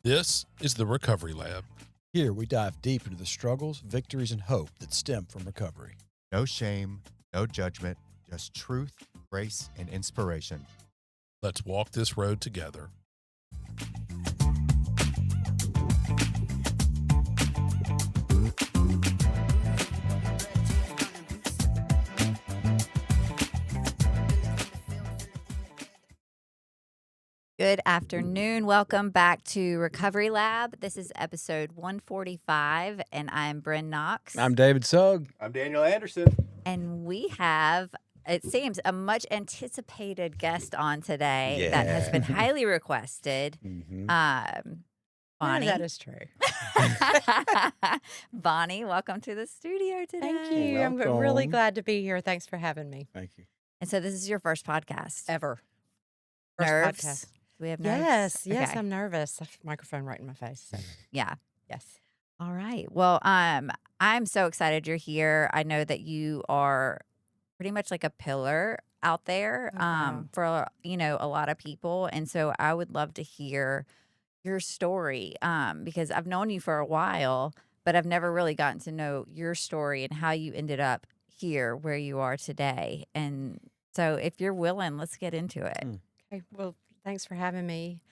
This is the Recovery Lab. Here we dive deep into the struggles, victories, and hope that stem from recovery. No shame, no judgment, just truth, grace, and inspiration. Let's walk this road together. Good afternoon. Welcome back to Recovery Lab. This is episode 145, and I'm Brynn Knox. I'm David Sugg. I'm Daniel Anderson. And we have, it seems, a much anticipated guest on today that has been highly requested. Bonnie. That is true. Bonnie, welcome to the studio today. Thank you. I'm Welcome. really glad to be here. Thanks for having me. Thank you. And so this is your first podcast. Ever. First Nerves? podcast. Do we have nerves? Yes, Okay. I'm nervous. I have a microphone right in my face. So, Yeah. yes. All right. Well, I'm so excited you're here. I know that you are pretty much like a pillar out there wow. for a lot of people, and so I would love to hear your story because I've known you for a while, but I've never really gotten to know your story and how you ended up here where you are today. And so, if you're willing, let's get into it. Okay. Well, thanks for having me.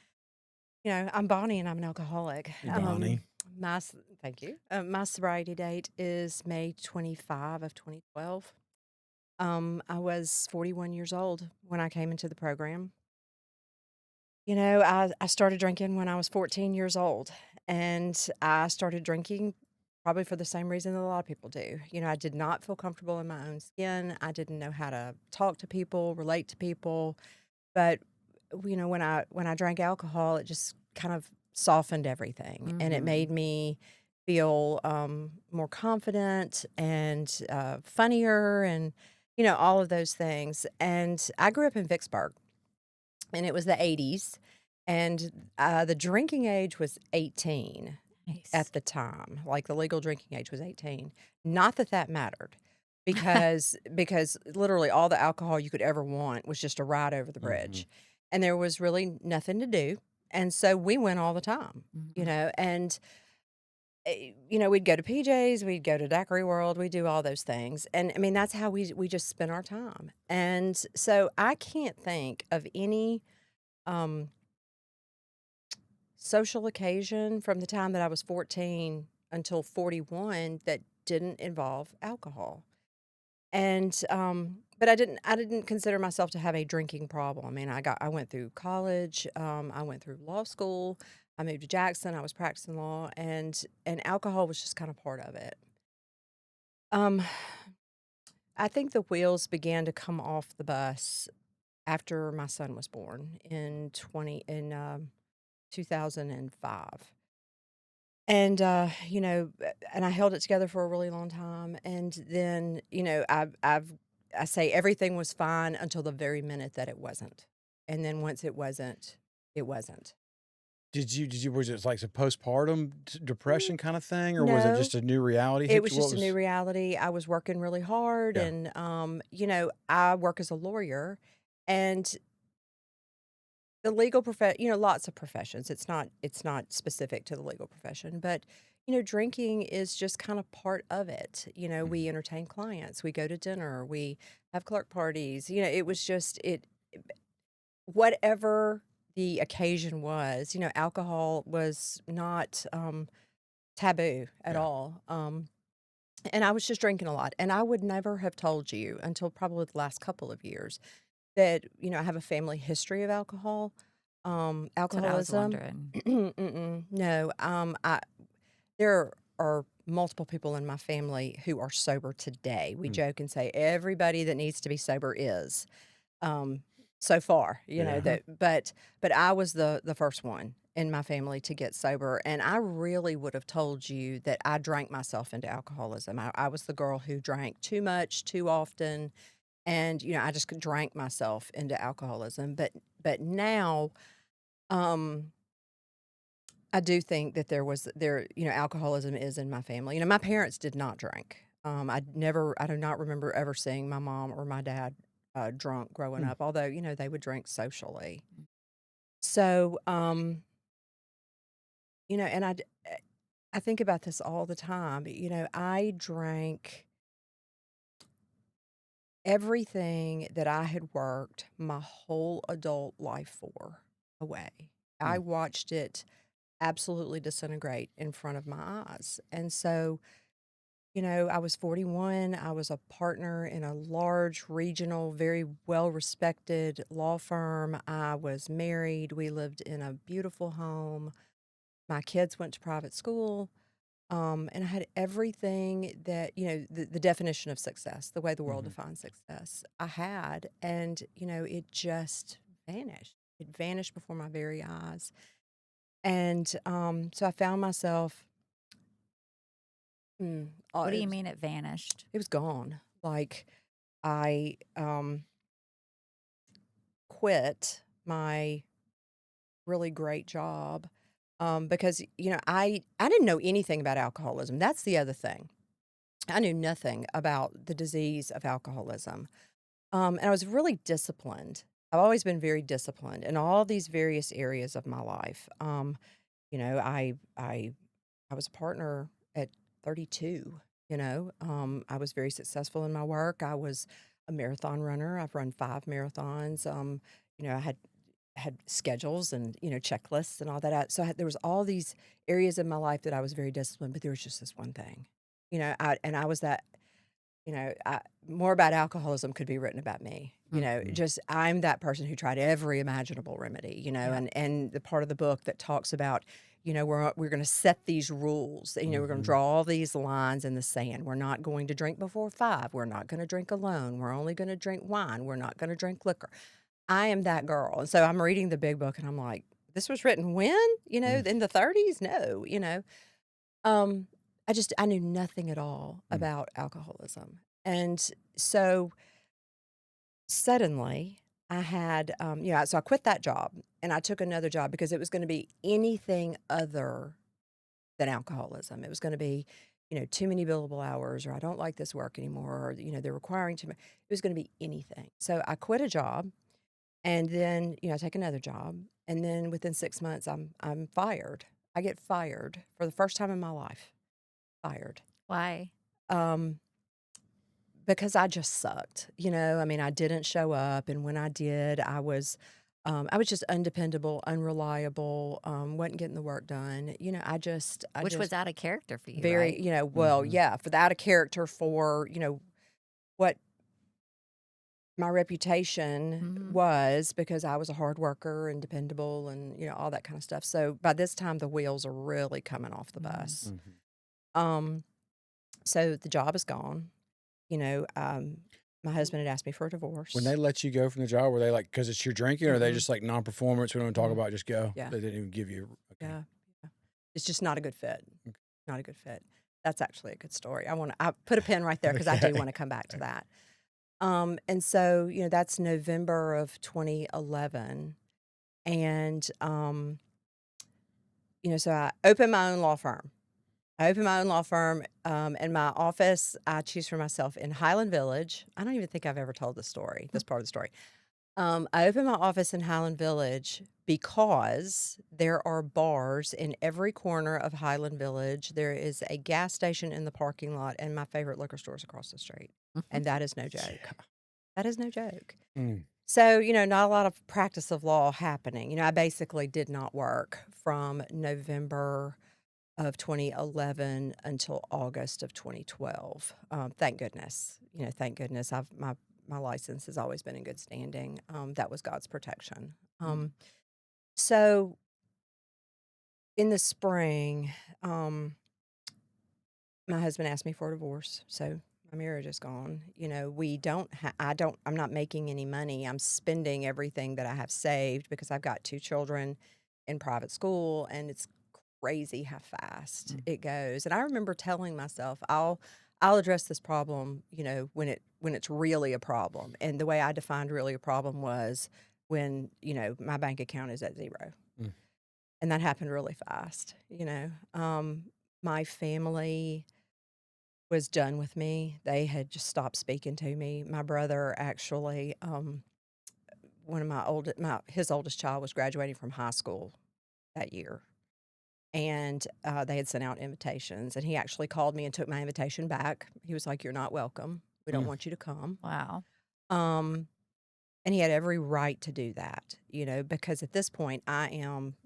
You know, I'm Bonnie and I'm an alcoholic. Hey, Bonnie. Thank you. My sobriety date is May 25 of 2012. I was 41 years old when I came into the program. You know, I started drinking when I was 14 years old, and I started drinking probably for the same reason that a lot of people do. You know, I did not feel comfortable in my own skin. I didn't know how to talk to people, relate to people. But you know, when I drank alcohol, it just kind of softened everything, and it made me feel more confident and funnier, and you know, all of those things. And I grew up in Vicksburg, and it was the 80s, and the drinking age was 18 Nice. at the time. Like the legal drinking age was 18. Not that that mattered, because literally all the alcohol you could ever want was just a ride over the bridge, and there was really nothing to do. And so we went all the time, you know, and you know, we'd go to PJ's, we'd go to Daiquiri World, we'd do all those things. And I mean, that's how we just spent our time. And so I can't think of any social occasion from the time that I was 14 until 41 that didn't involve alcohol. And but I didn't consider myself to have a drinking problem. I mean, I went through college, I went through law school, I moved to Jackson, I was practicing law, and alcohol was just kind of part of it. I think the wheels began to come off the bus after my son was born in 2005. And you know, and I held it together for a really long time. And then, you know, I say everything was fine until the very minute that it wasn't. And then once it wasn't, it wasn't. Was it like a postpartum depression kind of thing, or was it No. just a new reality? It was just a new reality. I was working really hard, Yeah. and you know, I work as a lawyer, and the legal profession, you know, lots of professions. It's not specific to the legal profession, but you know, drinking is just kind of part of it. You know, we entertain clients, we go to dinner, we have clerk parties. You know, it was just whatever the occasion was. You know, alcohol was not taboo at Yeah. all. And I was just drinking a lot, and I would never have told you until probably the last couple of years that, you know, I have a family history of alcohol, That's what I was alcoholism. wondering. No, there are multiple people in my family who are sober today. We joke and say everybody that needs to be sober is, so far, you know, Yeah. but I was the first one in my family to get sober, and I really would have told you that I drank myself into alcoholism. I was the girl who drank too much, too often, and you know, I just drank myself into alcoholism. But now, I do think that you know, alcoholism is in my family. You know, my parents did not drink. I do not remember ever seeing my mom or my dad drunk growing up, although, you know, they would drink socially. So, And I think about this all the time. I drank everything that I had worked my whole adult life for away. I Mm. watched it absolutely disintegrate in front of my eyes. And so, I was 41. I was a partner in a large, regional, very well respected law firm. I was married. We lived in a beautiful home. My kids went to private school. And I had everything that, the definition of success, the way the world Mhm. defines success, I had. And, it just vanished. It vanished before my very eyes. And so I found myself, What do it you was, mean it vanished? it was gone. Like I quit my really great job because, I didn't know anything about alcoholism. That's the other thing. I knew nothing about the disease of alcoholism. And I was really disciplined. I've always been very disciplined in all these various areas of my life. You know, I I I was a partner at 32. I was very successful in my work. I was a marathon runner. I've run 5 marathons. I had schedules and checklists and all that. There was all these areas in my life that I was very disciplined, but there was just this one thing. I was that more about alcoholism could be written about me. Mhm. Just I'm that person who tried every imaginable remedy. Yeah. And the part of the book that talks about, we're going to set these rules. We're going to Mhm. draw all these lines in the sand. We're not going to drink before 5. We're not going to drink alone. We're only going to drink wine. We're not going to drink liquor. I am that girl. And so I'm reading the big book, and I'm like, this was written when? Mm. In the 30s? No. Um, I knew nothing at all Mm. about alcoholism. And so suddenly I had, so I quit that job and I took another job because it was going to be anything other than alcoholism. It was going to be, too many billable hours, or I don't like this work anymore, or, they're requiring too much. It was going to be anything. So I quit a job and then, I take another job. And then within 6 months, I'm fired. I get fired for the first time in my life. Fired. Why? Um, because I just sucked. I mean, I didn't show up, and when I did, I was just undependable, unreliable, wasn't getting the work done. I Which was just out of character for you, very, right? well, Mhm. yeah, for that a character for, what my reputation Hmm. was because I was a hard worker and dependable and, all that kind of stuff. So by this time, the wheels are really coming off the Hmm. bus. Mhm. Um, so the job is gone. You know, um, my husband had asked me for a When divorce. they let you go from the job, were they like, "'Cause it's your drinking," or are they Mm-mm, just like non-performance, we don't talk mm-mm. about, just go? Yeah, They didn't even give you okay. yeah, yeah. It's just not a good fit. Ok Not a good fit. That's actually a good story. I put a pin right there because I do okay. want to come back to that. And so, that's November of 2011. And, so I opened my own law firm. I opened my own law firm, and my office I choose for myself in Highland Village. I don't even think I've ever told this story, this part of the story. I opened my office in Highland Village because there are bars in every corner of Highland Village. There is a gas station in the parking lot, and my favorite liquor store is across the street. And that is no joke. Yeah. That is no joke. Mm. So, not a lot of practice of law happening. I basically did not work from November of 2011 until August of 2012. Thank goodness. Thank goodness. My license has always been in good standing. That was God's protection. So in the spring, um, my husband asked me for a divorce. So my marriage is gone. We don't. I'm not making any money. I'm spending everything that I have saved because I've got 2 children in private school, and it's crazy how fast Mm. it goes. And I remember telling myself, I'll address this problem, when it's really a problem. And the way I defined really a problem was when, my bank account is at 0. Mm. And that happened really fast. My family was done with me. They had just stopped speaking to me. My brother actually, one of his oldest child was graduating from high school that year. and they had sent out invitations, and he actually called me and took my invitation back. He was like, "You're not welcome. We don't Mm. want you to come." Wow. Um, and he had every right to do that, because at this point I am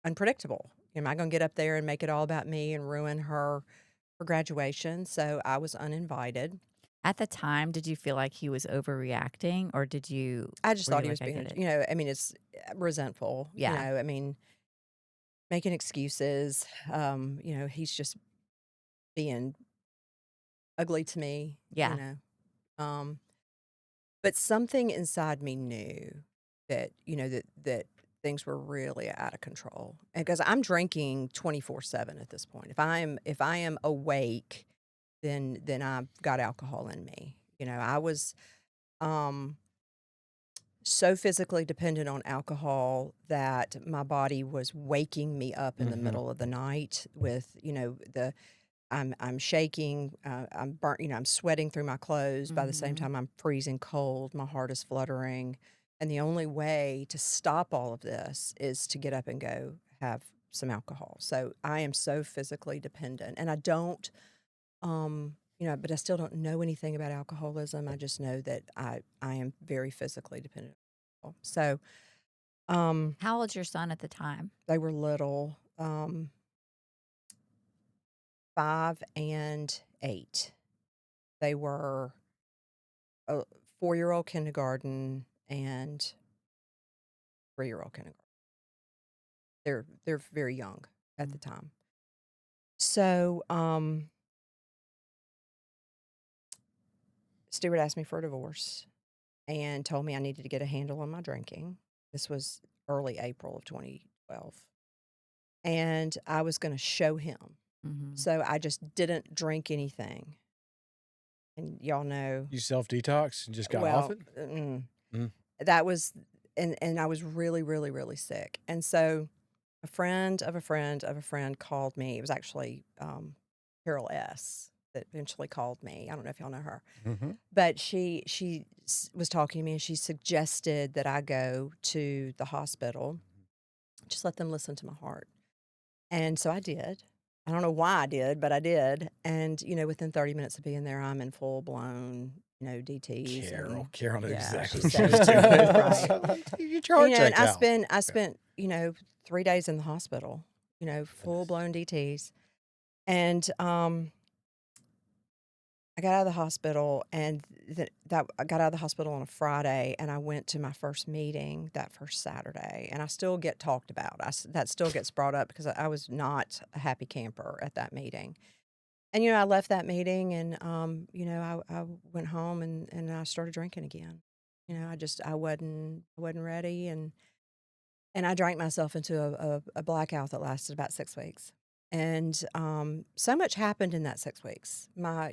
unpredictable. Am I going to get up there and make it all about me and ruin her graduation? So I was uninvited. At the time, did you feel like he was overreacting, or I just were you thought he like, was I being, get it? I mean, it's resentful, Yeah. I mean, making excuses. He's just being ugly to me, Yeah. Um, but something inside me knew that, that things were really out of control. And because I'm drinking 24/7 at this point. If I am awake, then I've got alcohol in me. I was um so physically dependent on alcohol that my body was waking me up in the Mhm. middle of the night with, the I'm shaking, I'm burnt, I'm sweating through my clothes. By the same Mhm. time, I'm freezing cold. My heart is fluttering, and the only way to stop all of this is to get up and go have some alcohol. So I am so physically dependent, and I don't, but I still don't know anything about alcoholism. I just know that I am very physically dependent. So How old's your son at the time? they were little, 5 and 8. They were a 4-year-old kindergarten and 3-year-old kindergarten. They're very young at the Mm. time. So, Stewart asked me for a divorce and told me I needed to get a handle on my drinking. This was early April of 2012. And I was going to show him. Mhm. So I just didn't drink anything. And y'all know, You self detox and just got off well, it? Mm. that was, and I was really, really, really sick. And so a friend of a friend of a friend called me. It was actually Carol S. that eventually called me. I don't know if y'all know her, Mm-hmm. but was talking to me, and she suggested that I go to the hospital, just let them listen to my heart. And so I did. I don't know why I did, but I did. And within 30 minutes of being there, I'm in full blown, DTS, and Carol knew yeah, exactly she what she was said, doing. right. Get your heart And checked I out. spent I spent 3 days in the hospital, full Goodness. blown DTS, and I got out of the hospital, and that I got out of the hospital on a Friday, and I went to my first meeting that first Saturday, and I still get talked about. That still gets brought up because I was not a happy camper at that meeting. And I left that meeting, and I went home, and I started drinking again. I wasn't ready, and I drank myself into a blackout that lasted about 6 weeks. And so much happened in that 6 weeks. My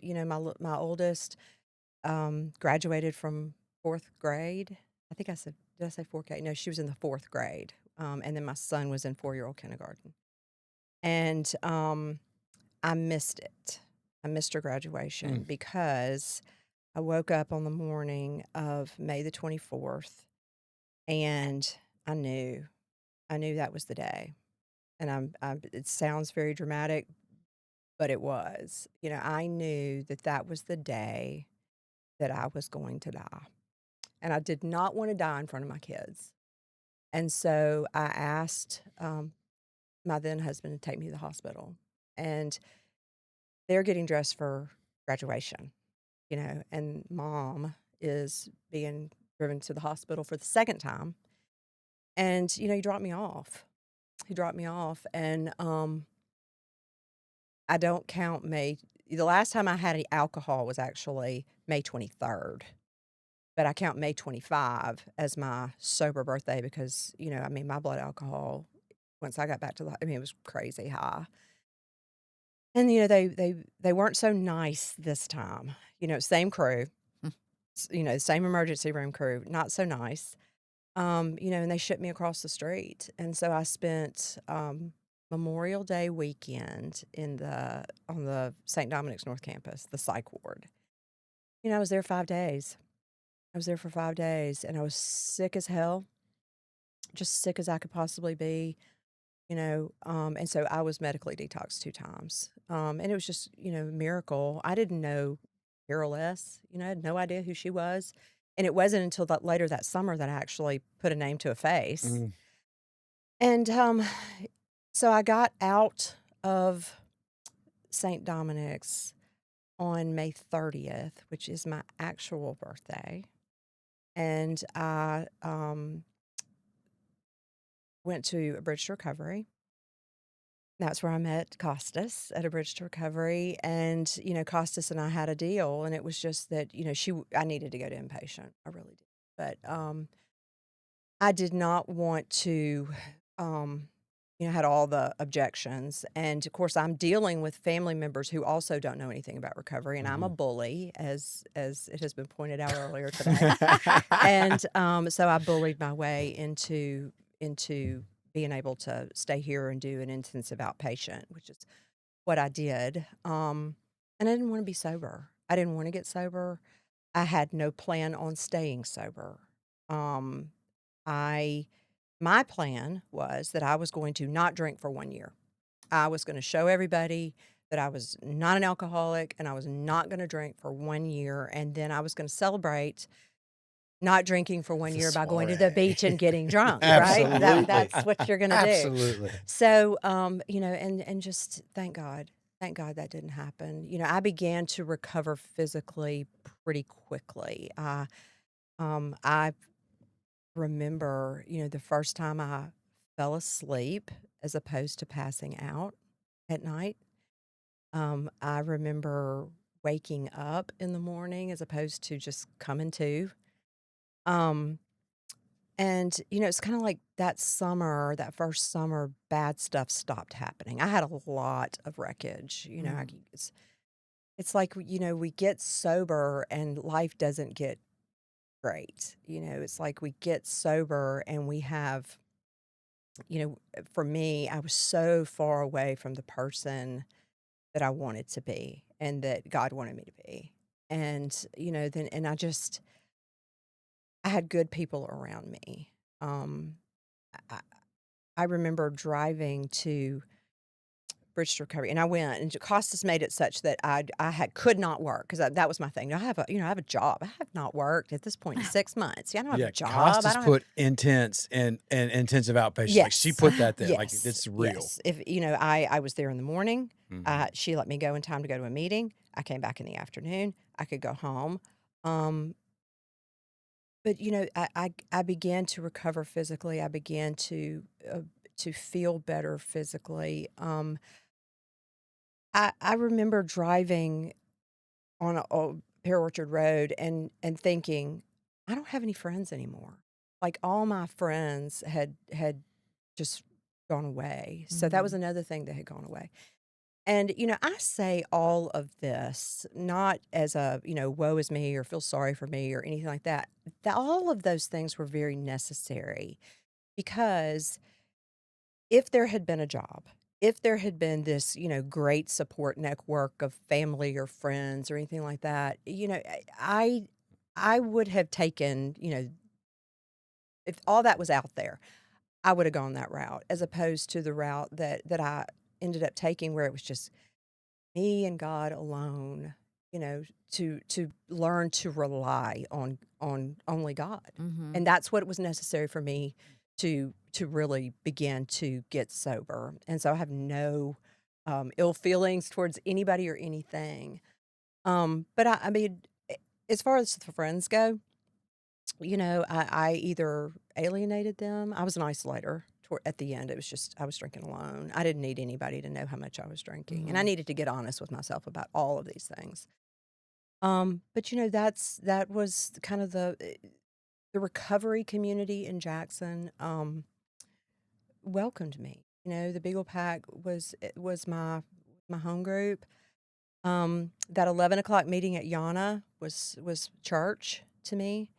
oldest graduated from 4th grade. I think I said, did I say 4th grade? No, she was in the 4th grade. And then my son was in 4-year-old kindergarten. And I missed it. I missed her graduation Mm. because I woke up on the morning of May the 24th, and I knew. I knew that was the day. And it sounds very dramatic, but it was. I knew that that was the day that I was going to die. And I did not want to die in front of my kids. And so I asked my then husband to take me to the hospital. And they're getting dressed for graduation, and mom is being driven to the hospital for the second time. And, he dropped me off. He dropped me off. And I don't count May. The last time I had any alcohol was actually May 23rd, but I count May 25 as my sober birthday because, my blood alcohol, once I got back to it was crazy high. And, they weren't so nice this time. Same crew, Hmm. same emergency room crew, not so nice. And they shipped me across the street. And so I spent Memorial Day weekend on the St. Dominic's North Campus, the psych ward. I was there 5 days. I was there for 5 days, and I was sick as hell, just sick as I could possibly be. And so I was medically detoxed 2 times. And it was just, a miracle. I didn't know Carol S., I had no idea who she was. And it wasn't until later that summer that I actually put a name to a face. Mm. And so I got out of St. Dominic's on May 30th, which is my actual birthday. And I went to a bridge to recovery. That's where I met Costas at a bridge to recovery. And, Costas and I had a deal. And it was just that, I needed to go to inpatient. I really did. But I did not want to, had all the objections. And of course, I'm dealing with family members who also don't know anything about recovery. And I'm a bully, as it has been pointed out earlier today. And so I bullied my way into being able to stay here and do an intensive outpatient, which is what I did. And I didn't want to be sober. I didn't want to get sober. I had no plan on staying sober. My plan was that I was going to not drink for 1 year. I was going to show everybody that I was not an alcoholic and I was not going to drink for 1 year. And then I was going to celebrate not drinking for 1 The year by going to the beach and getting drunk, right? Absolutely. That's what you're going to do. Absolutely. So, and just thank God that didn't happen. I began to recover physically pretty quickly. I remember, the first time I fell asleep as opposed to passing out at night. I remember waking up in the morning as opposed to just coming to. Um, and it's kind of like that first summer, bad stuff stopped happening. I had a lot of wreckage. It's like we get sober and life doesn't get great. It's like we get sober and we have, for me, I was so far away from the person that I wanted to be and that God wanted me to be. And, I had good people around me. I, I remember driving to Bridge to Recovery, and I went, and Costas made it such that could not work because that was my thing. I have a job. I have not worked at this point in 6 months. Yeah, I don't have a job. Costas I don't put intense and intensive outpatient. Like she Yes. put that there. Yes. Like it's real. Yes. If I was there in the morning. Mhm. She let me go in time to go to a meeting. I came back in the afternoon. I could go home. But I began to recover physically. I began to feel better physically. I remember driving on a Pear Orchard Road and thinking, I don't have any friends anymore. Like all my friends had just gone away. So that was another thing that had gone away. And, I say all of this not as a, woe is me or feel sorry for me or anything like that. All of those things were very necessary because if there had been a job, if there had been this, great support network of family or friends or anything like that, I would have taken, if all that was out there, I would have gone that route as opposed to the route that I ended up taking where it was just me and God alone, to learn to rely on only God. Mm-hmm. And that's what was necessary for me to really begin to get sober. And so I have no ill feelings towards anybody or anything. But I mean, as far as the friends go, I either alienated them. I was an isolator. At the end, it was just I was drinking alone. I didn't need anybody to know how much I was drinking, and I needed to get honest with myself about all of these things. But that was kind of the recovery community in Jackson welcomed me. The Beagle Pack was my home group. That 11 o'clock meeting at Yana was church to me,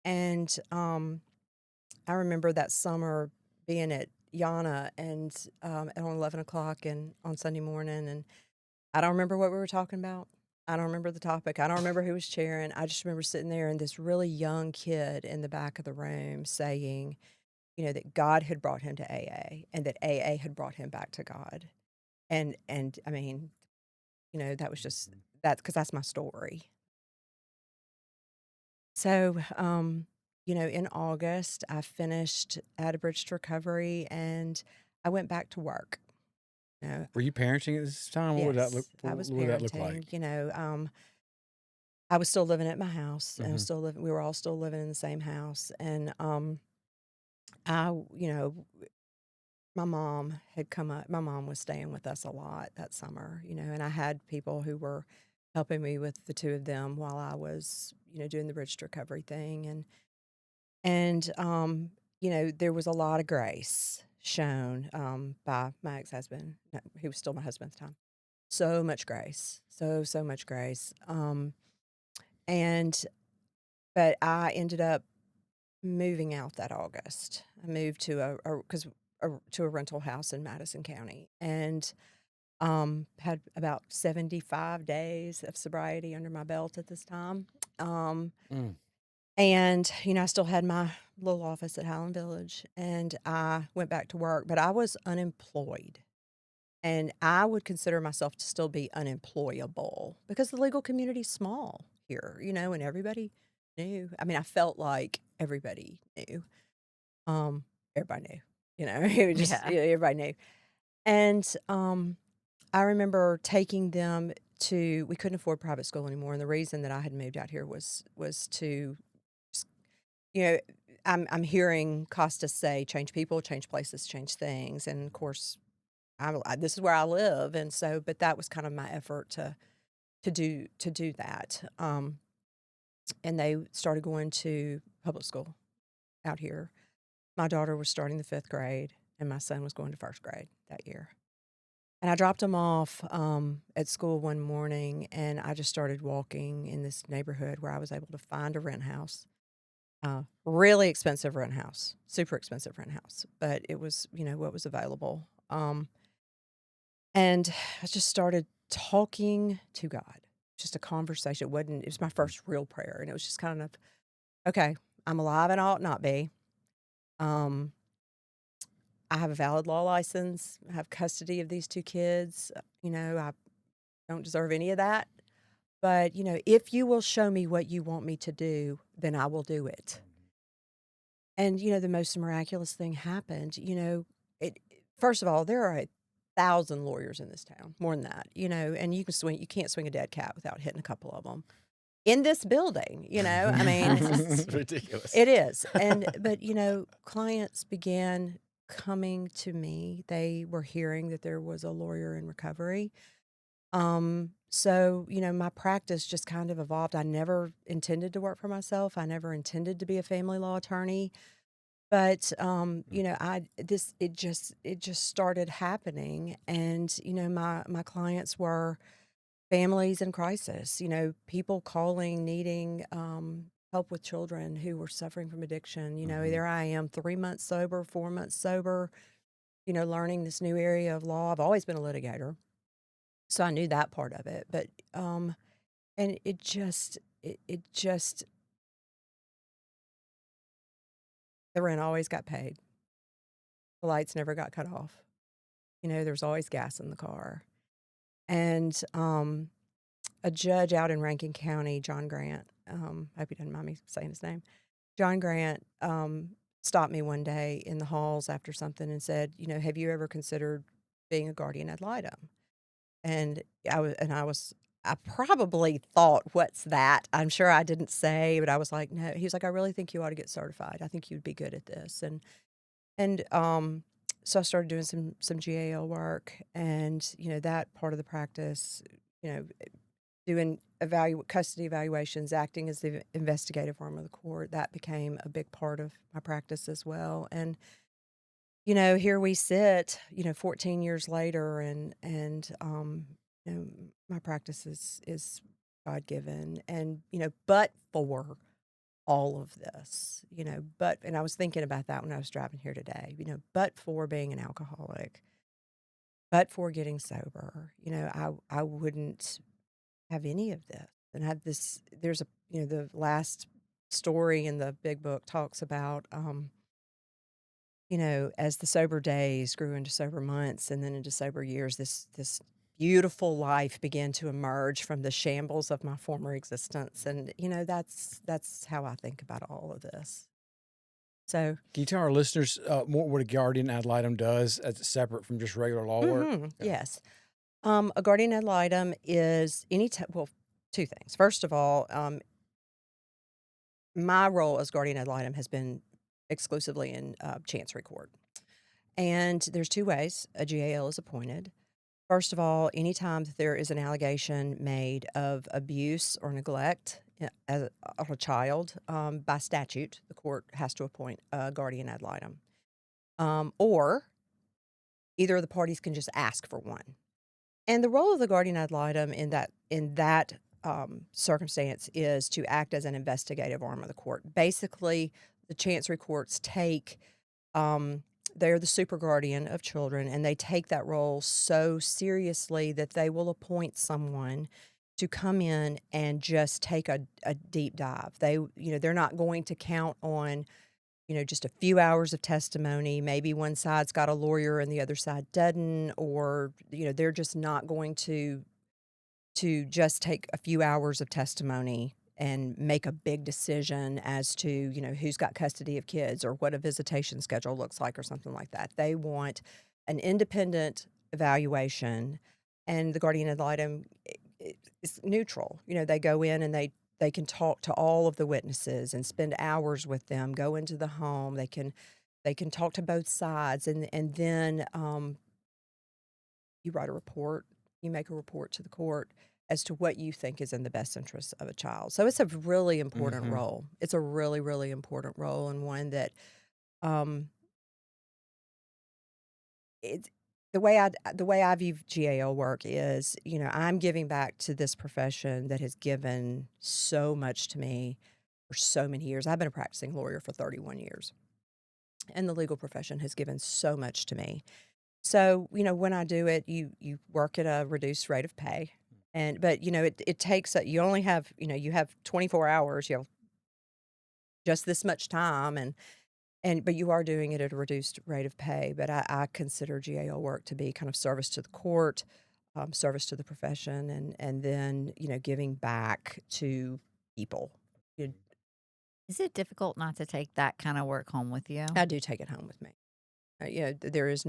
and I remember that summer being at Yana and at 11 o'clock and on Sunday morning, and I don't remember what we were talking about. I don't remember the topic. I don't remember who was chairing. I just remember sitting there and this really young kid in the back of the room saying, that God had brought him to AA and that AA had brought him back to God. And I mean, that was just that because that's my story. So, in August, I finished Out of Bridge to Recovery and I went back to work. Were you parenting at this time? What would that look? Yes, I was What would that look like? parenting. I was still living at my house, and I was Mhm. still living. We were all still living in the same house, and I, my mom had come up. My mom was staying with us a lot that summer, and I had people who were helping me with the two of them while I was, doing the bridge to recovery thing, and there was a lot of grace shown by my ex-husband, no, who was still my husband at the time. So much grace, so much grace. And but I ended up moving out that August. I moved to to a rental house in Madison County, and had about 75 days of sobriety under my belt at this time. Um, Mm. and I still had my little office at Highland Village, and I went back to work, but I was unemployed. And I would consider myself to still be unemployable because the legal community's small here, and everybody knew. I mean, I felt like everybody knew. Um, everybody knew, it was just Yeah. everybody knew. And I remember taking them to. We couldn't afford private school anymore, and the reason that I had moved out here was to, s- you know, I'm hearing Costas say, "Change people, change places, change things," and of course this is where I live, and so, but that was kind of my effort to do that. And they started going to public school out here. My daughter was starting the 5th grade, and my son was going to 1st grade that year. And I dropped him off at school one morning, and I just started walking in this neighborhood where I was able to find a rent house. Really expensive rent house, super expensive rent house, but it was, what was available. And I just started talking to God, just a conversation. It was my first real prayer. And it was just kind of, okay, I'm alive and I ought not be. Um, I have a valid law license. I have custody of these two kids. I don't deserve any of that. But, if you will show me what you want me to do, then I will do it. And, the most miraculous thing happened. It first of all, there are 1,000 lawyers in this town, more than that, and you can't swing a dead cat without hitting a couple of them in this building, I mean, It's ridiculous. it is. But, clients began coming to me. They were hearing that there was a lawyer in recovery. So, my practice just kind of evolved. I never intended to work for myself. I never intended to be a family law attorney. But it just started happening, and my clients were families in crisis. People calling, needing help with children who were suffering from addiction. There I am, 3 months sober, 4 months sober. Learning this new area of law. I've always been a litigator, so I knew that part of it. But and it just the rent always got paid. The lights never got cut off. There was always gas in the car. And a judge out in Rankin County, John Grant, hope he doesn't mind me saying his name, John Grant stopped me one day in the halls after something and said, have you ever considered being a guardian ad litem? And I probably thought, what's that? I'm sure I didn't say, but I was like, no. He was like, I really think you ought to get certified. I think you'd be good at this. And so I started doing some GAL work, and that part of the practice, you know, doing custody evaluations, acting as the investigative arm of the court, that became a big part of my practice as well. And here we sit, 14 years later, and my practice is God given, and but for all of this, and I was thinking about that when I was driving here today, but for being an alcoholic, but for getting sober, I wouldn't have any of this. And have this, there's the last story in the big book talks about, as the sober days grew into sober months and then into sober years, this beautiful life began to emerge from the shambles of my former existence. And, that's how I think about all of this. So, Can you tell our listeners more what a guardian ad litem does as separate from just regular law work? yes. A guardian ad litem is well, two things. First of all, my role as guardian ad litem has been exclusively in chancery court. And there's two ways a GAL is appointed. First of all, anytime that there is an allegation made of abuse or neglect of a child, by statute, the court has to appoint a guardian ad litem. Or either of the parties can just ask for one. And the role of the guardian ad litem in that circumstance is to act as an investigative arm of the court. Basically, the chancery courts take they're the super guardian of children, and they take that role so seriously that they will appoint someone to come in and just take a deep dive. They're not going to count on, just a few hours of testimony. Maybe one side's got a lawyer and the other side doesn't, or, they're just not going to just take a few hours of testimony and make a big decision as to, who's got custody of kids or what a visitation schedule looks like or something like that. They want an independent evaluation, and the guardian ad litem is neutral. They go in and they can talk to all of the witnesses and spend hours with them, go into the home. They can talk to both sides, and then you write a report, you make a report to the court as to what you think is in the best interest of a child. So it's a really important role. It's a really, really important role, and one that it's the way I view GAL work is, I'm giving back to this profession that has given so much to me for so many years. I've been a practicing lawyer for 31 years, and the legal profession has given so much to me. So, when I do it, you work at a reduced rate of pay. But it takes you only have, you have 24 hours, you have just this much time, but you are doing it at a reduced rate of pay. But I consider GAL work to be kind of service to the court, service to the profession, and then, giving back to people. Is it difficult not to take that kind of work home with you? I do take it home with me. There is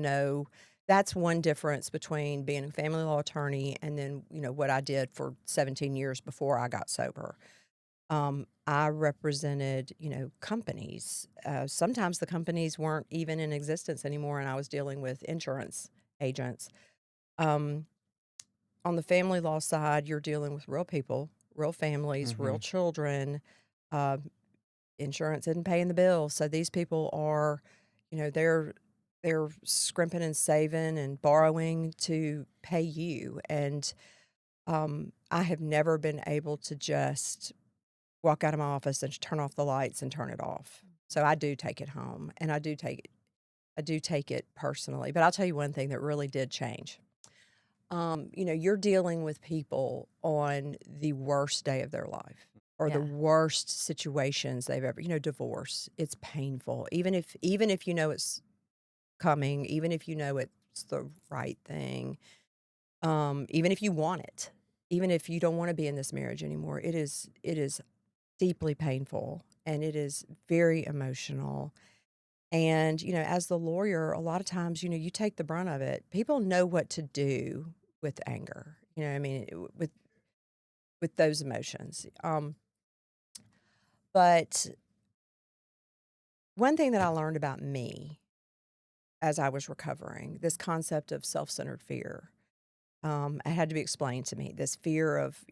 that's one difference between being a family law attorney and then, what I did for 17 years before I got sober. I represented, companies. Sometimes the companies weren't even in existence anymore, and I was dealing with insurance agents. On the family law side, you're dealing with real people, real families, real children. Uh, Insurance isn't paying the bill, so these people are, they're scrimping and saving and borrowing to pay you. And I have never been able to just walk out of my office and turn off the lights and turn it off. So I do take it home, and I do take it personally. But I'll tell you one thing that really did change. You're dealing with people on the worst day of their life, or the Yeah. worst situations they've ever, divorce. It's painful. Even if it's coming, even if it's the right thing, even if you want it, even if you don't want to be in this marriage anymore, it is deeply painful, and it is very emotional. And, as the lawyer, a lot of times, you take the brunt of it. People know what to do with anger, I mean, with those emotions. But one thing that I learned about me as I was recovering, this concept of self-centered fear, it had to be explained to me. This fear of,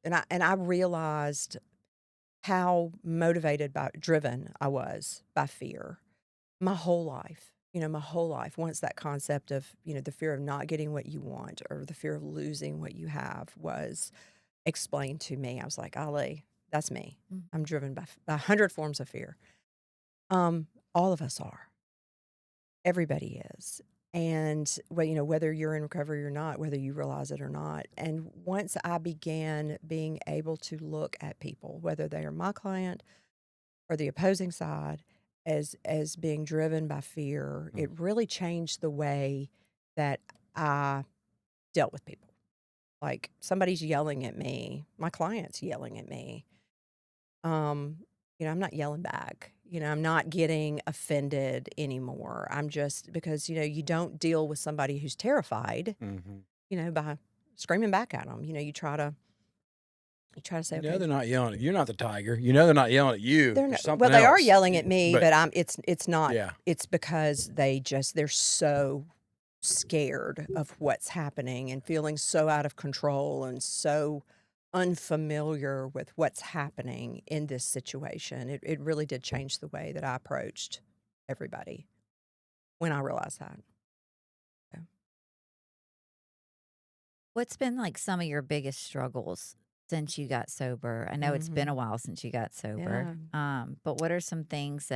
and I realized how driven I was by fear my whole life. My whole life. Once that concept of, the fear of not getting what you want or the fear of losing what you have was explained to me, I was like, Ali, that's me. Mm. I'm driven by 100 forms of fear. All of us are. Everybody is. And whether you're in recovery or not, whether you realize it or not. And once I began being able to look at people, whether they are my client or the opposing side, as being driven by fear, it really changed the way that I dealt with people. Like somebody's yelling at me, my client's yelling at me. I'm not yelling back. I'm not getting offended anymore. I'm just because you don't deal with somebody who's terrified, by screaming back at them. You try to say, okay, They're not yelling at you. You're not the tiger. They're not yelling at you. they're There's not, something well, they are else. yelling at me, but it's not. Yeah. It's because they're so scared of what's happening and feeling so out of control and so unfamiliar with what's happening in this situation. It really did change the way that I approached everybody when I realized that. Yeah. What's been like some of your biggest struggles since you got sober? I know it's been a while since you got sober. But what are some things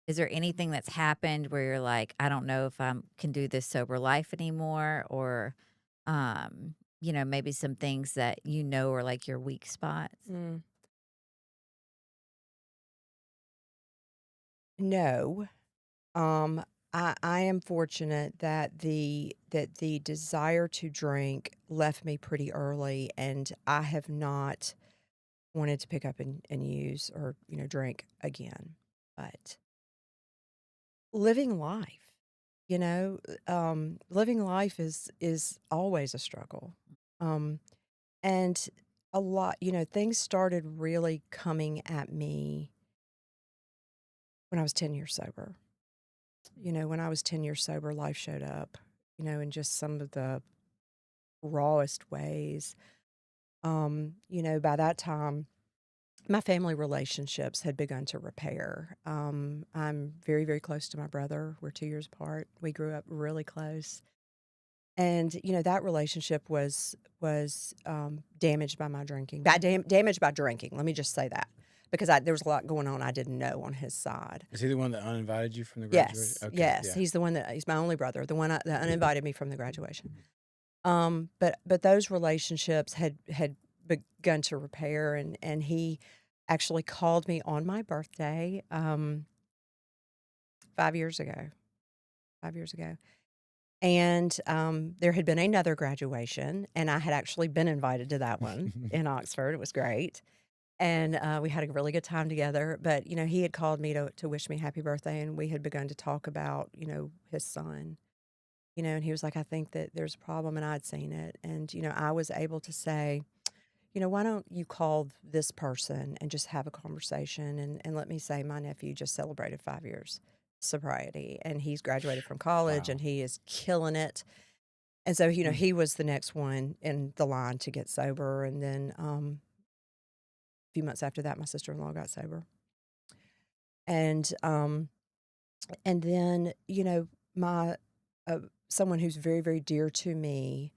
is there anything that's happened where you're like, I don't know if I can do this sober life anymore, or, maybe some things that are like your weak spots? No. Um, I am fortunate that the desire to drink left me pretty early, and I have not wanted to pick up and use or drink again. But living life, living life is always a struggle, and a lot. Things started really coming at me when I was 10 years sober. When I was 10 years sober, life showed up, in just some of the rawest ways. By that time, my family relationships had begun to repair. I'm very, very close to my brother. We're 2 years apart. We grew up really close. And, that relationship was damaged by my drinking, damaged by drinking. Let me just say that. Because there was a lot going on I didn't know on his side. Is he the one that uninvited you from the graduation? Yes, yes. Yeah. He's the one he's my only brother, the one that uninvited me from the graduation. But those relationships had begun to repair, and he actually called me on my birthday 5 years ago. 5 years ago. And there had been another graduation, and I had actually been invited to that one in Oxford. It was great. And we had a really good time together. But, he had called me to wish me happy birthday, and we had begun to talk about, his son. And he was like, I think that there's a problem, and I'd seen it. And, I was able to say, why don't you call this person and just have a conversation? And let me say, my nephew just celebrated 5 years sobriety, and he's graduated from college, Wow. and he is killing it. And so, he was the next one in the line to get sober. And then a few months after that, my sister-in-law got sober. And then, my someone who's very, very dear to me.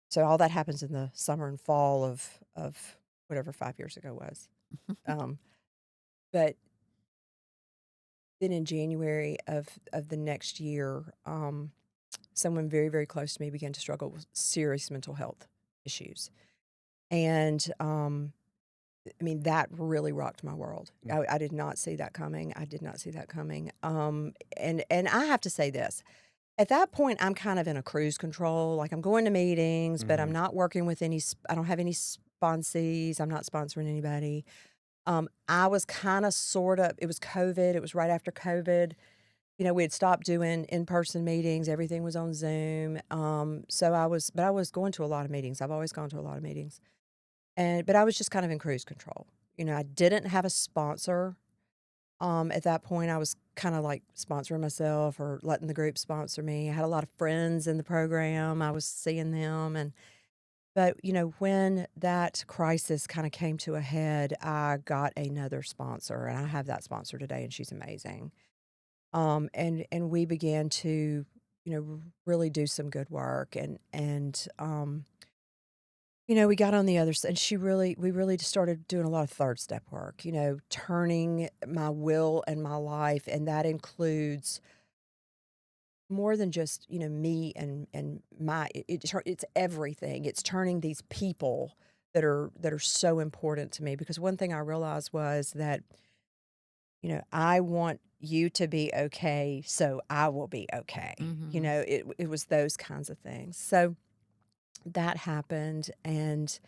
So all that happens in the summer and fall of whatever 5 years ago was. But then in January of the next year, someone very, very close to me began to struggle with serious mental health issues. And that really rocked my world. I did not see that coming. I did not see that coming. And I have to say this. At that point, I'm kind of in a cruise control. Like, I'm going to meetings, but I'm not working with I don't have any sponsees. I'm not sponsoring anybody. I was kind of it was COVID. It was right after COVID. We had stopped doing in-person meetings. Everything was on Zoom. But I was going to a lot of meetings. I've always gone to a lot of meetings. But I was just kind of in cruise control. I didn't have a sponsor. At that point, I was kind of like sponsoring myself or letting the group sponsor me. I had a lot of friends in the program. I was seeing them. But when that crisis kind of came to a head, I got another sponsor, and I have that sponsor today, and she's amazing. And we began to, really do some good work. We got on the other side, and we really just started doing a lot of third step work, turning my will and my life. And that includes more than just, me and it's everything. It's turning these people that are so important to me. Because one thing I realized was that I want you to be okay, so I will be okay. Mm-hmm. It was those kinds of things. So that happened, and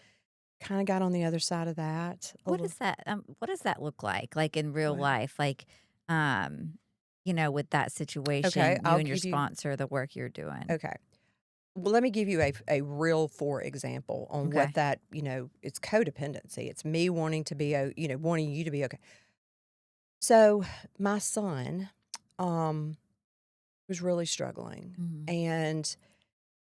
kind of got on the other side of that a What little. does that what does that look like in real What? life? Like, um, with that Okay, situation, you I'll and your give you. sponsor, the work you're doing. Okay. Well, let me give you a real for example on what Okay. that, it's codependency. It's me wanting to be, wanting you to be okay. So my son, was really struggling, Mhm. and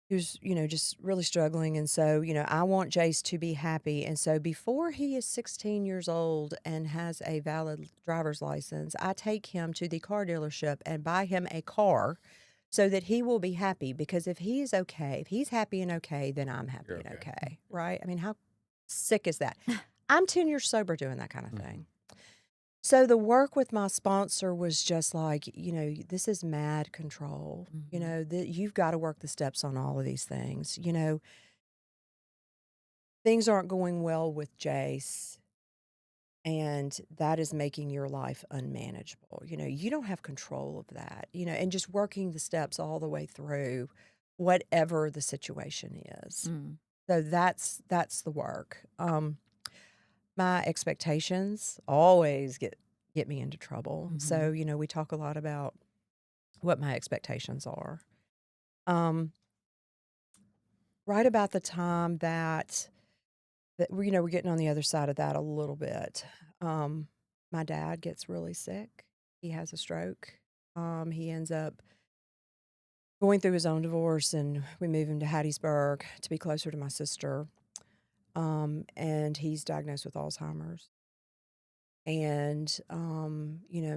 he was, just really struggling. And so, I want Jace to be happy. And so before he is 16 years old and has a valid driver's license, I take him to the car dealership and buy him a car so that he will be happy. Because if he is okay, if he's happy and okay, then I'm happy You're and okay. okay. Right? I mean, how sick is that? I'm 10 years sober doing that kind of Mhm. thing. So the work with my sponsor was just like, this is mad control. Mhm. That you've got to work the steps on all of these things. Things aren't going well with Jace, and that is making your life unmanageable. You don't have control of that, and just working the steps all the way through whatever the situation is. Mm. So that's the work. My expectations always get me into trouble. So, Mhm. we talk a lot about what my expectations are. Um, right about the time that we're getting on the other side of that a little bit. Um, my dad gets really sick. He has a stroke. He ends up going through his own divorce, and we move him to Hattiesburg to be closer to my sister. And he's diagnosed with Alzheimer's. And I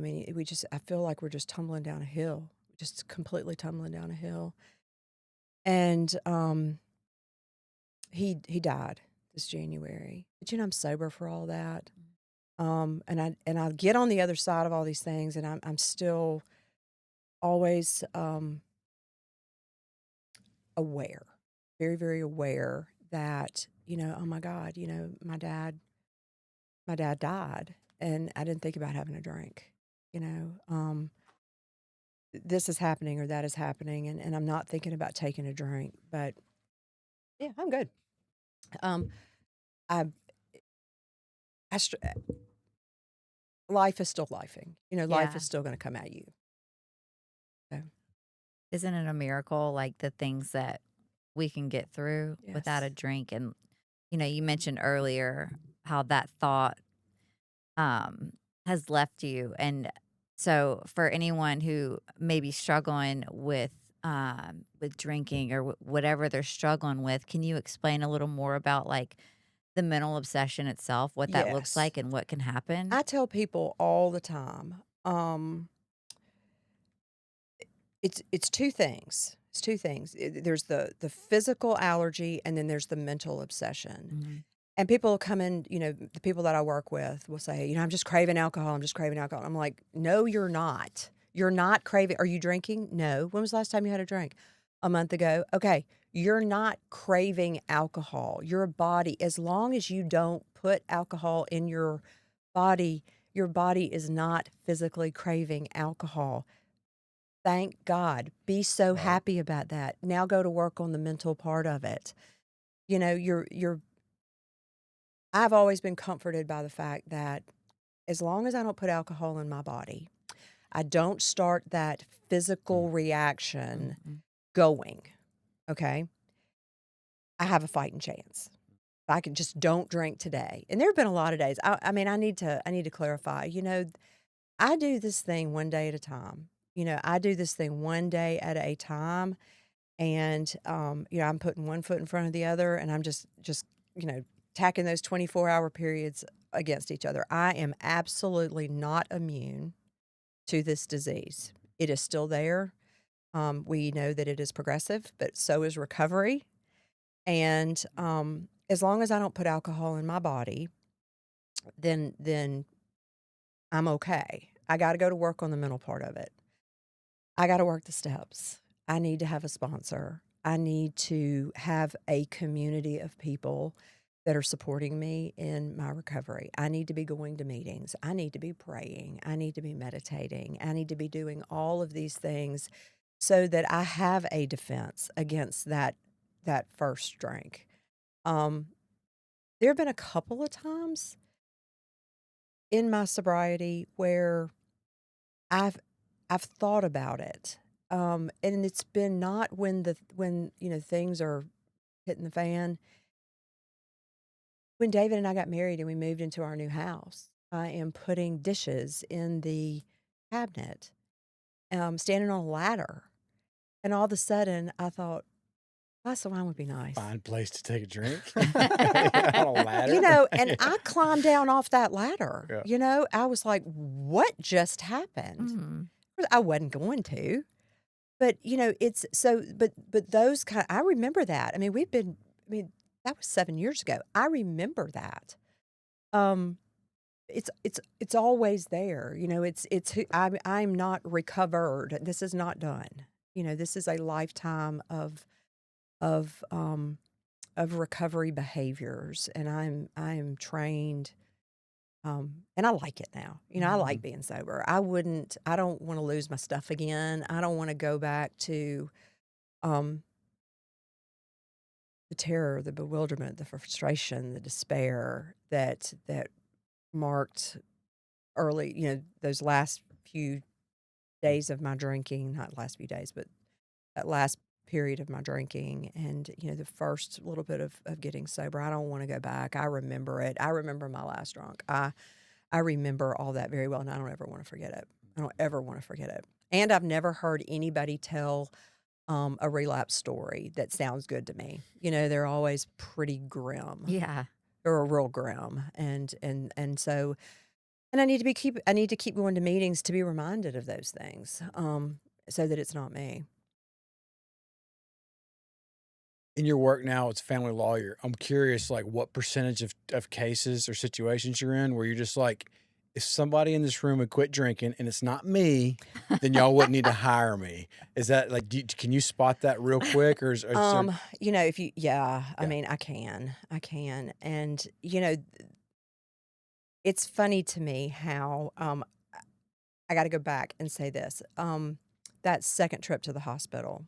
mean, I feel like we're just tumbling down a hill, just completely tumbling down a hill. And he died this January. But I'm sober for all that. And I get on the other side of all these things, and I'm still always aware, very, very aware that, oh my God, my dad died, and I didn't think about having a drink. You know, this is happening or that is happening, and I'm not thinking about taking a drink. But yeah, I'm good. Um, I, I str- life is still lifing. Life Yeah. is still going to come at you. So Isn't it a miracle, like the things that we can get through without yes, a drink? And, you mentioned earlier how that thought has left you. And so for anyone who may be struggling with drinking or whatever they're struggling with, can you explain a little more about like the mental obsession itself, what that looks yes. like and what can happen? I tell people all the time. It's two things. It's two things. There's the physical allergy, and then there's the mental obsession. Mhm. And people come in, the people that I work with will say, I'm just craving alcohol. I'm just craving alcohol. I'm like, no, you're not. You're not craving. Are you drinking? No. When was the last time you had a drink? A month ago. Okay. You're not craving alcohol. Your body, as long as you don't put alcohol in body, your body is not physically craving alcohol. Thank God. Be so Right. happy about that. Now go to work on the mental part of it. You're I've always been comforted by the fact that as long as I don't put alcohol in my body, I don't start that Mm. physical reaction Mhm. going, okay? I have a fighting chance. I can just don't drink today. And there have been a lot of days. I mean, I need to clarify. I do this thing one day at a time. I do this thing one day at a time, and I'm putting one foot in front of the other, and I'm just tacking those 24-hour periods against each other. I am absolutely not immune to this disease. It is still there. We know that it is progressive, but so is recovery. And as long as I don't put alcohol in my body, then I'm okay. I got to go to work on the mental part of it. I got to work the steps. I need to have a sponsor. I need to have a community of people that are supporting me in my recovery. I need to be going to meetings. I need to be praying. I need to be meditating. I need to be doing all of these things so that I have a defense against that first drink. There have been a couple of times in my sobriety where I've I've thought about it. And it's been not when things are hitting the fan. When David and I got married and we moved into our new house, I am putting dishes in the cabinet, standing on a ladder. And all of a sudden, I thought, glass of wine would be nice. Fine place to take a drink. On a ladder. And Yeah. I climbed down off that ladder. Yeah. I was like, what just happened? Mhm. I wasn't going to. But, it's so, but those I remember that. I mean, that was 7 years ago. I remember that. It's always there. I'm not recovered. This is not done. This is a lifetime of recovery behaviors, and I'm trained. And I like it now. I like being sober. I don't want to lose my stuff again. I don't want to go back to the terror, the bewilderment, the frustration, the despair that marked those last few days of my drinking, not last few days, but that last period of my drinking and, the first little bit of getting sober. I don't want to go back. I remember it. I remember my last drunk. I remember all that very well, and I don't ever want to forget it. I don't ever want to forget it. And I've never heard anybody tell a relapse story that sounds good to me. They're always pretty grim. Yeah. They're real grim, and so, and I need to keep going to meetings to be reminded of those things, so that it's not me. In your work now as a family lawyer, I'm curious, like, what percentage of cases or situations you're in where you're just like, if somebody in this room would quit drinking and it's not me, then y'all wouldn't need to hire me. Is that like, can you spot that real quick, or is there, If you, I Yeah. mean, I can, and it's funny to me how I got to go back and say this. That second trip to the hospital,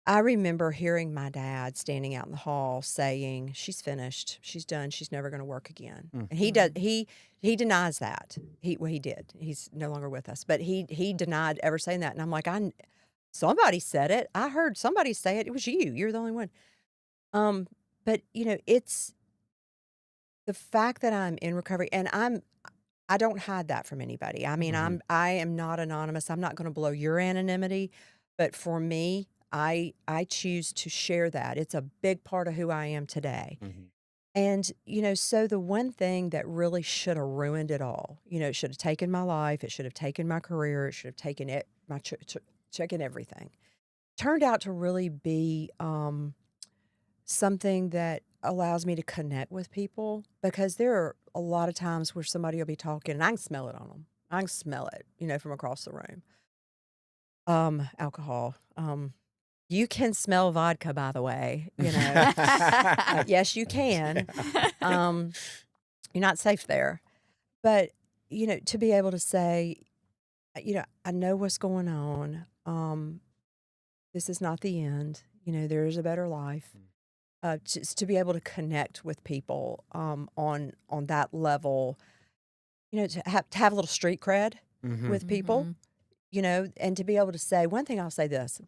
I remember hearing my dad standing out in the hall saying, "She's finished. She's done. She's never going to work again." Mm. And he denies that. He did. He's no longer with us, but he denied ever saying that. And I'm like, somebody said it. I heard somebody say it. It was you. You're the only one. But it's the fact that I'm in recovery, and I don't hide that from anybody. I mean, Mhm. I am not anonymous. I'm not going to blow your anonymity, but for me, I choose to share that. It's a big part of who I am today. Mhm. And so the one thing that really should have ruined it all, it should have taken my life, it should have taken my career, it should have taken it my checking everything. Turned out to really be something that allows me to connect with people, because there are a lot of times where somebody will be talking and I can smell it on them. I can smell it, from across the room. Alcohol. You can smell vodka, by the way, yes, you can. You're not safe there. But, to be able to say, I know what's going on. This is not the end. There is a better life. Just to be able to connect with people on that level, to have a little street cred Mhm. with people, and to be able to say, one thing I'll say this,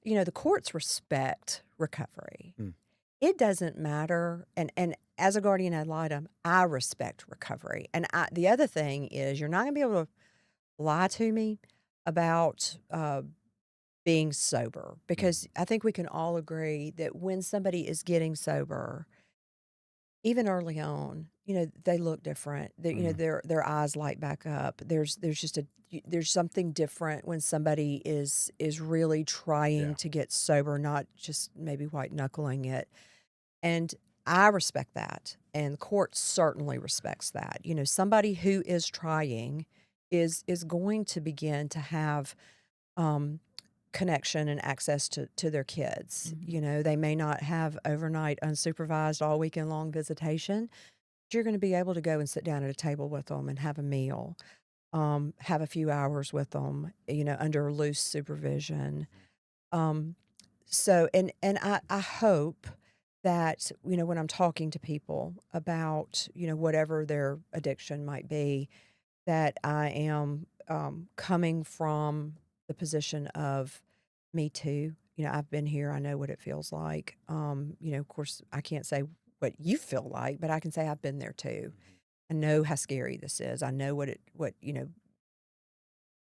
the courts respect recovery. Mm. It doesn't matter. And as a guardian ad litem, I respect recovery. And the other thing is, you're not going to be able to lie to me about being sober, because I think we can all agree that when somebody is getting sober, even early on, they look different. Mhm. Their eyes light back up. There's something different when somebody is really trying Yeah. to get sober, not just maybe white knuckling it. And I respect that, and the court certainly respects that. Somebody who is trying is going to begin to have connection and access to their kids. You know, they may not have overnight unsupervised all weekend long visitation, but you're going to be able to go and sit down at a table with them and have a meal, have a few hours with them, you know, under loose supervision. So, and I hope that, you know, when I'm talking to people about, you know, whatever their addiction might be, that I am coming from the position of me too. You know, I've been here. I know what it feels like. You know, of course, I can't say what you feel like, but I can say I've been there too. I know how scary this is. I know what you know,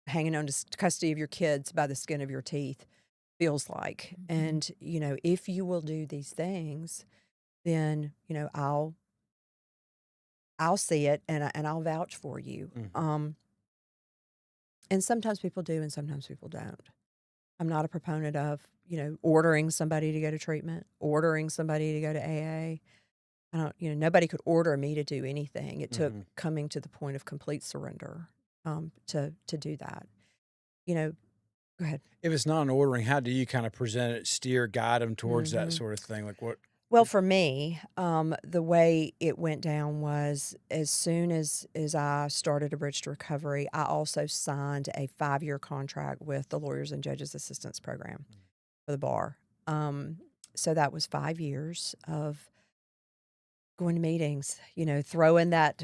hanging on to custody of your kids by the skin of your teeth feels like. And you know, if you will do these things, then you know I'll see it and I'll vouch for you. And sometimes people do, and sometimes people don't. I'm not a proponent of, you know, ordering somebody to go to treatment, ordering somebody to go to AA. I don't, you know, nobody could order me to do anything. It took coming to the point of complete surrender to do that. You know, go ahead. If it's not an ordering, how do you kind of present it, steer, guide them towards that sort of thing? Like what? Well, for me, the way it went down was as soon as I started a Bridge to Recovery, I also signed a 5-year contract with the Lawyers and Judges Assistance Program for the bar. So that was 5 years of going to meetings, you know, throwing that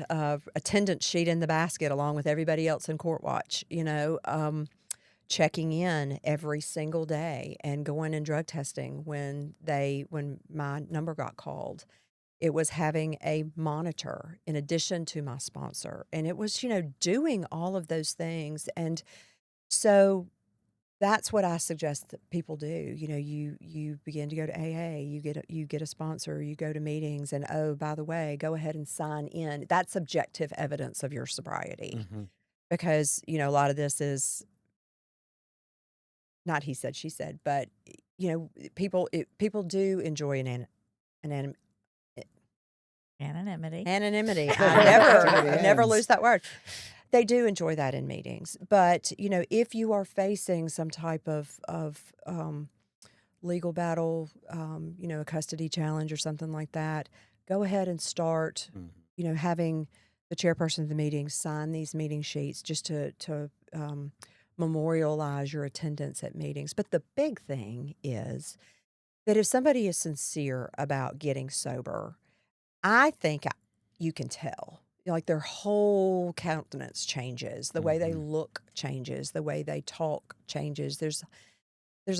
attendance sheet in the basket along with everybody else in court watch, you know, checking in every single day and going and drug testing when my number got called. It was having a monitor in addition to my sponsor. And it was, you know, doing all of those things. And so that's what I suggest that people do. You know, you begin to go to AA, you get a sponsor, you go to meetings, and oh, by the way, go ahead and sign in. That's objective evidence of your sobriety. Because, you know, a lot of this is not he said, she said, but you know, people do enjoy anonymity. Anonymity. I never lose that word. They do enjoy that in meetings, but you know, if you are facing some type of legal battle, you know, a custody challenge or something like that, go ahead and start. You know, having the chairperson of the meeting sign these meeting sheets just to memorialize your attendance at meetings. But the big thing is that if somebody is sincere about getting sober, I think you can tell. Like their whole countenance changes, the way they look changes, the way they talk changes. There's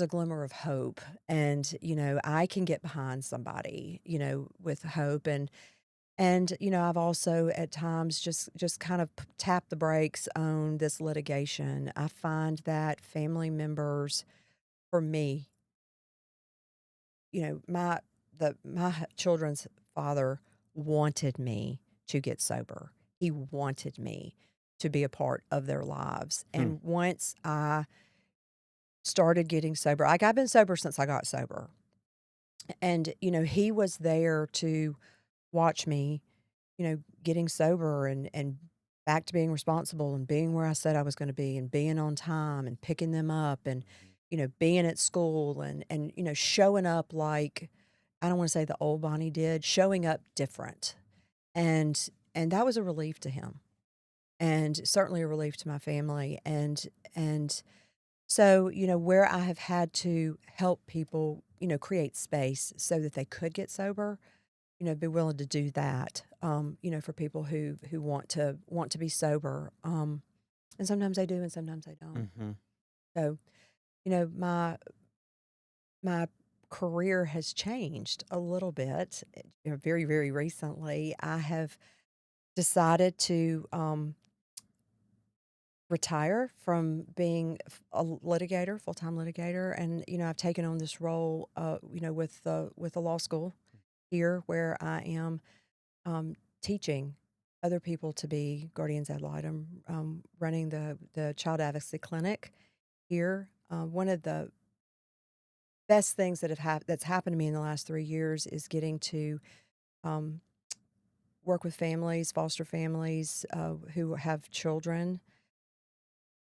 a glimmer of hope, and you know, I can get behind somebody, you know, with hope. And you know, I've also at times just kind of tap the brakes on this litigation. I find that family members, for me, you know, my children's father wanted me to get sober. He wanted me to be a part of their lives. And once I started getting sober, like I've been sober since I got sober. And, you know, he was there to watch me, you know, getting sober and back to being responsible and being where I said I was going to be and being on time and picking them up and, you know, being at school and, you know, showing up like, I don't want to say the old Bonnie did, showing up different. And that was a relief to him and certainly a relief to my family. And so, you know, where I have had to help people, you know, create space so that they could get sober, you know, be willing to do that, you know, for people who want to be sober. And sometimes they do and sometimes they don't. So, you know, my career has changed a little bit. You know, very, very recently, I have decided to retire from being a litigator, full-time litigator, and you know, I've taken on this role, you know, with the law school here, where I am teaching other people to be guardians ad litem, running the child advocacy clinic here. One of the best things that's happened to me in the last 3 years is getting to work with families, foster families who have children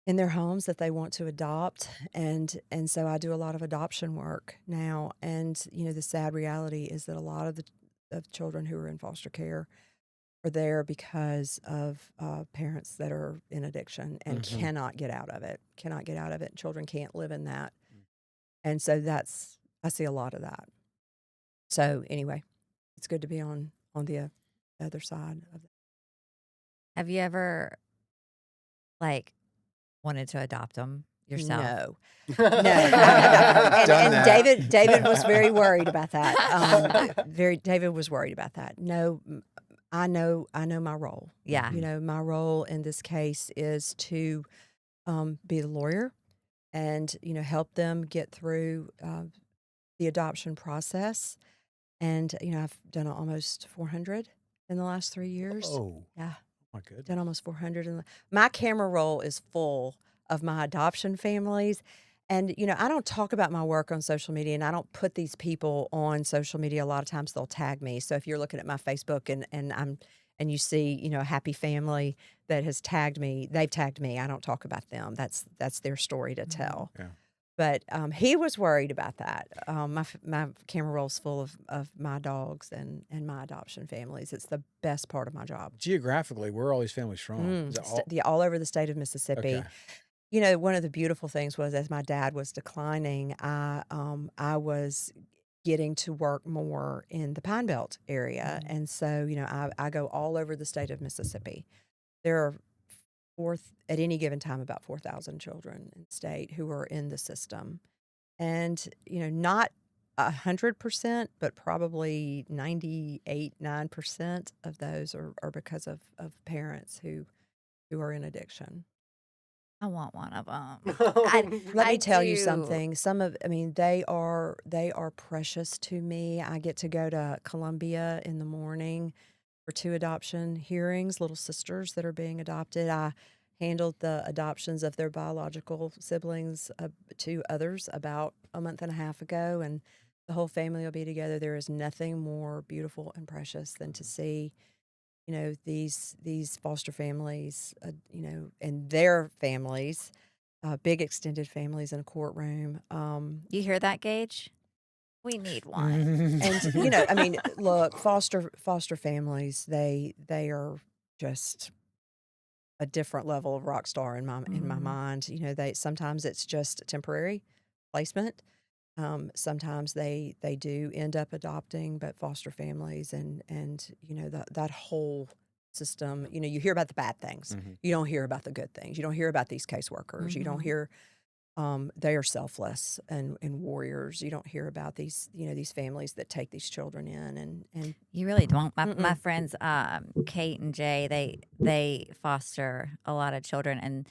in their homes that they want to adopt, and so I do a lot of adoption work now. And the sad reality is that a lot of the of children who are in foster care are there because of parents that are in addiction and Mhm. cannot get out of it. Cannot get out of it. Children can't live in that, and so I see a lot of that. So anyway, it's good to be on the other side of it. Have you ever like wanted to adopt them yourself? No, no, I have not. I've done And that. David was very worried about that. David was worried about that. No, I know my role. Yeah. My role in this case is to be the lawyer and help them get through the adoption process. And I've done almost 400 in the last 3 years. Oh, Yeah, my goodness. done almost 400. My camera roll is full of my adoption families. And, I don't talk about my work on social media, and I don't put these people on social media. A lot of times they'll tag me. So if you're looking at my Facebook and you see, a happy family that has tagged me, they've tagged me. I don't talk about them. That's their story to tell. Yeah. But he was worried about that. My camera roll's full of my dogs and my adoption families. It's the best part of my job. Geographically, where are all these families from? Is it all? All over the state of Mississippi. Okay. One of the beautiful things was as my dad was declining, I was getting to work more in the Pine Belt area, and so I go all over the state of Mississippi. There are at any given time about 4,000 children in the state who are in the system, and not 100%, but probably 98.9% of those are because of parents who are in addiction. I want one of them. Let me I tell you do. something. They are precious to me. I get to go to Columbia in the morning for 2 adoption hearings, little sisters that are being adopted. I handled the adoptions of their biological siblings, 2 others, about a month and a half ago, and the whole family will be together. There is nothing more beautiful and precious than to see these foster families, and their families, big extended families in a courtroom. You hear that, Gage? We need one. And look, foster families, they are just a different level of rock star in my Mhm. mind. They sometimes it's just temporary placement. Sometimes they do end up adopting, but foster families and that whole system. You hear about the bad things. Mhm. You don't hear about the good things. You don't hear about these caseworkers. You don't Mhm. hear they are selfless and warriors. You don't hear about these families that take these children in and You really don't. My Mm-mm. friends, Kate and Jay, they foster a lot of children, and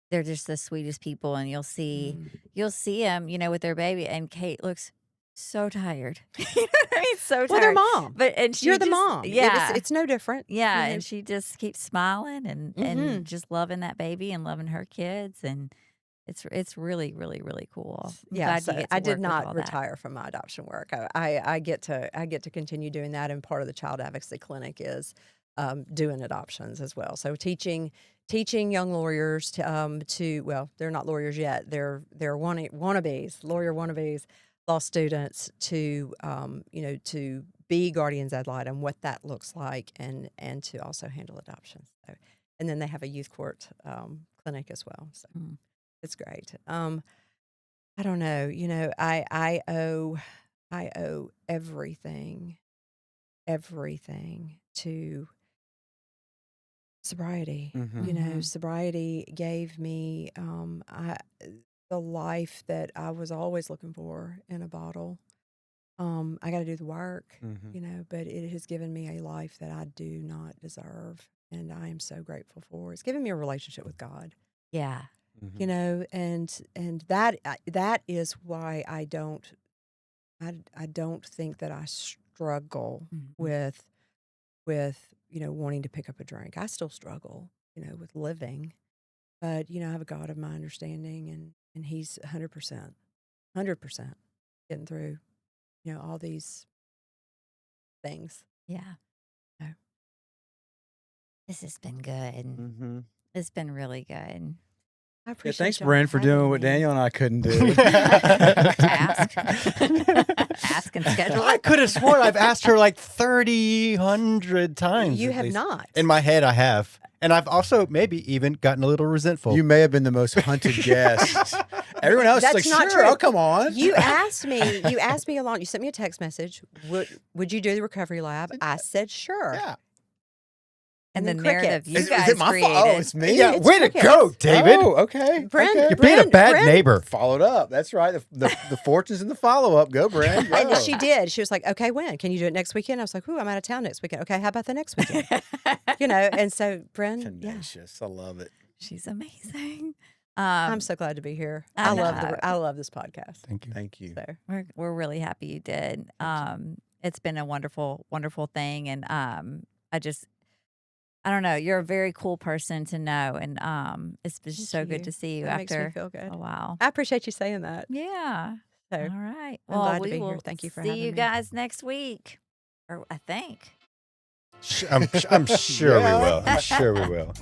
they're just the sweetest people. And you'll see them, with their baby, and Kate looks so tired. You know what I mean? So Well, their tired. mom. But she You're the just, mom. yeah, It's no different. yeah, and she just keeps smiling and Mhm. just loving that baby and loving her kids, and it's really, really, really cool. I'm Yeah, glad you so get to I work did with not all that. retire from my adoption work. I get to continue doing that, and part of the child advocacy clinic is doing adoptions as well. So teaching young lawyers to well, they're not lawyers yet. They're wannabes, lawyer wannabes, law students to to be guardians ad litem, what that looks like, and to also handle adoptions. So, and then they have a youth court clinic as well. So Mm. it's great. I don't know. I owe everything to sobriety. Mhm. Sobriety gave me the life that I was always looking for in a bottle. I got to do the work, Mhm. but it has given me a life that I do not deserve, and I am so grateful for. It's given me a relationship with God. Yeah. Mhm. And that is why I don't think that I struggle Mhm. with wanting to pick up a drink. I still struggle, with living, but I have a God of my understanding, and He's 100% getting through, all these things. Yeah. So, This has been good. Mhm. It's been really good. I Yeah, appreciate thanks, y'all Brynn, for doing having what me. Daniel and I couldn't do. Ask. Ask and schedule I it. could have sworn I've asked her like 100 times. You at have least. not. In my head, I have. And I've also maybe even gotten a little resentful. You may have been the most hunted guest. Everyone else That's is like, not sure, true. oh, come on. You asked me. You asked me along. You sent me a text message. Would you do the recovery lab? I said sure. Yeah. And the then narrative crickets. you guys Is it my created. fault? Oh, it's me? yeah, It's way to crickets. go, David. Oh, okay. Brynn, okay. You're being a bad Brynn- neighbor. Followed up. That's right. The fortune's in the follow up. Go, Brynn. Go. And she did. She was like, "Okay, when can you do it next weekend?" I was like, "Ooh, I'm out of town next weekend." Okay, how about the next weekend? And so Brynn, yeah, Tenacious. I love it. She's amazing. I'm so glad to be here. I I love this podcast. Thank you. Thank you. So We're really happy you did. It's been a wonderful, wonderful thing, and I don't know. You're a very cool person to know, and it's just Thank so good you. to see you That makes me after feel good. a while. I appreciate you saying that. Yeah. So All right. I'm Well, glad to we be here. will Thank you for see having you me. guys next week, or I think. I'm sure Yeah. we will. I'm sure we will.